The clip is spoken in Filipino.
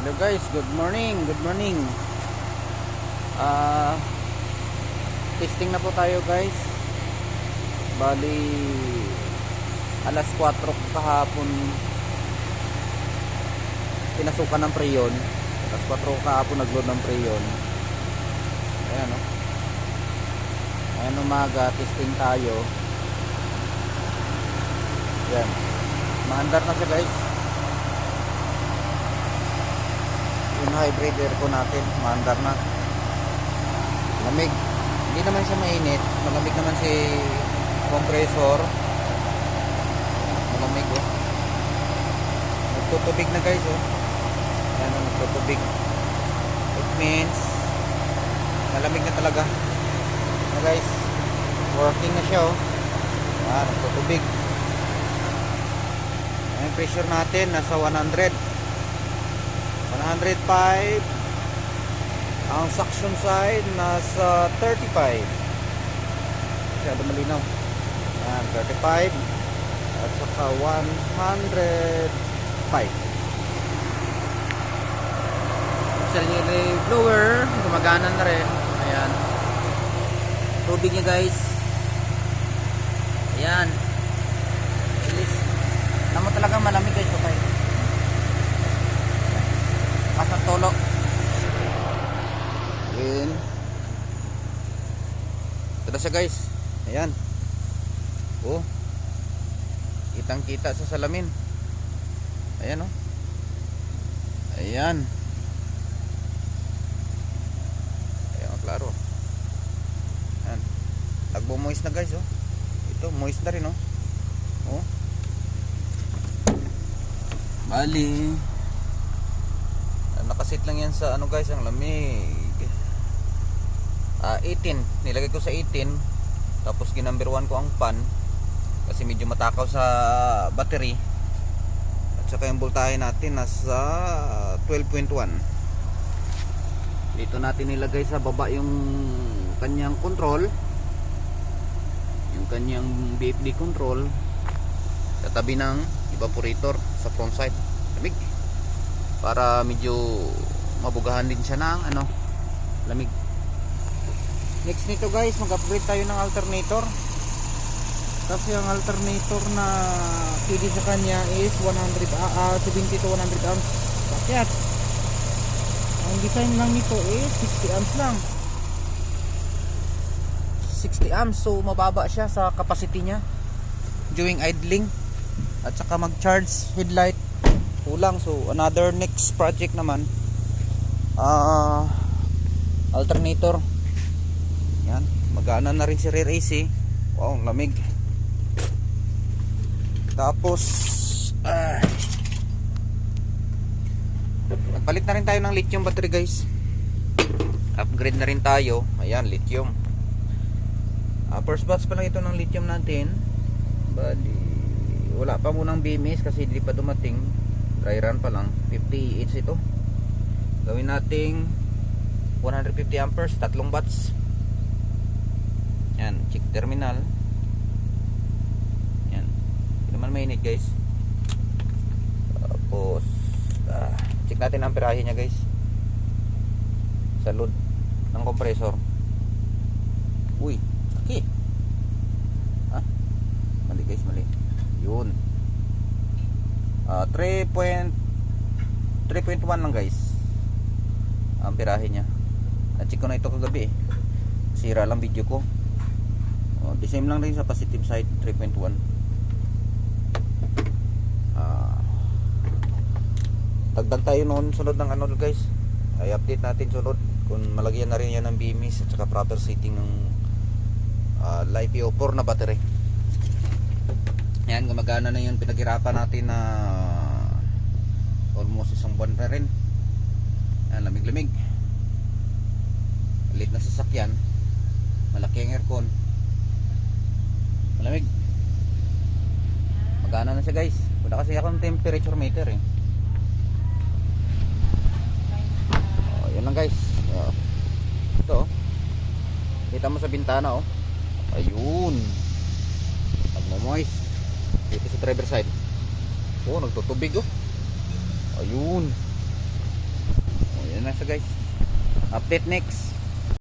Hello guys, good morning, good morning. Ah, testing na po tayo guys. Bali alas 4 kahapon pinasukan ng preyon. Alas 4 kahapon nagload ng preyon. Ayan o. Ayan, umaga, testing tayo. Ayan, maandar na siya guys. Yung hybrid aircon natin, maandar na. Lamig. Hindi naman siya mainit. Malamig naman si compressor. Malamig oh. Nagtutubig na guys oh. Ayan oh, nagtutubig. It means malamig na talaga. Ayan guys, working na siya oh. Ayan, nagtutubig. Ayan, yung pressure natin nasa 100. 105. Ang suction side nasa 35. Masyado malinaw. Ayan, 35 at saka 105. Auxiliary blower gumagana na rin. Ayan, tubig niya guys. Ayan, bilis. Alam mo talaga malamig guys. Okay, pasang tolo. Ayan, ito na siya guys. Ayan oh, kitang kita sa salamin. Ayan oh. Ayan, ayan klaro. Ayan, nagbo-moist na guys oh. Ito moist na rin oh. Oh, bali nakasit lang yan sa ano guys, ang lamig. 18, nilagay ko sa 18. Tapos ginumber 1 ko ang pan kasi medyo matakaw sa battery. At saka yung voltahe natin nasa 12.1. Dito natin nilagay sa baba yung kanyang control, yung kanyang BFD control, katabi ng evaporator sa front side. Lamig, para medyo mabugahan din siya ng ano, lamig. Next nito guys, mag-upgrade tayo ng alternator. Kasi ang alternator na pwede sa kanya is 70 to 100 amps. Bakit? Ang design lang nito is 60 amps lang. 60 amps, so mababa siya sa capacity niya during idling. At saka mag-charge headlight kulang. So another next project naman, alternator. Yan, magana na rin si rear AC. Wow, lamig. Tapos nagpalit na rin tayo ng lithium battery guys. Upgrade na rin tayo. Ayan, lithium. First batch pa lang ito ng lithium natin. Bali wala pa munang BMS kasi hindi pa dumating. Dry run pa lang. 50 each ito. Gawin nating 150 amperes, tatlong watts. Yan, check terminal. Yan, hindi naman mainit guys. Tapos check natin ang amperahe nya guys sa load ng compressor. Uy, okay. Mali guys, mali. Yun, 3.1 lang guys amperahe nya. Check ko na ito kagabi eh. Sira lang video ko. The same lang rin sa positive side, 3.1. Dagdag tayo noon sunod ng ano guys. Ay update natin sunod kung malagyan na rin yan ng BMS at saka proper setting ng LiPo4 na battery. Yan, gumagana na yun. Pinaghirapan natin na almost isang buwan na rin. Yan, lamig-lamig. Malit na sasakyan, malaki ang aircon, malamig. Magana na siya guys. Wala kasi akong temperature meter eh. Yan lang guys. Ito kita mo sa bintana oh. Ayun, nagmo-moist dito sa driver side. Oh, nagtutubig oh. Ayun, na siya guys. Update next.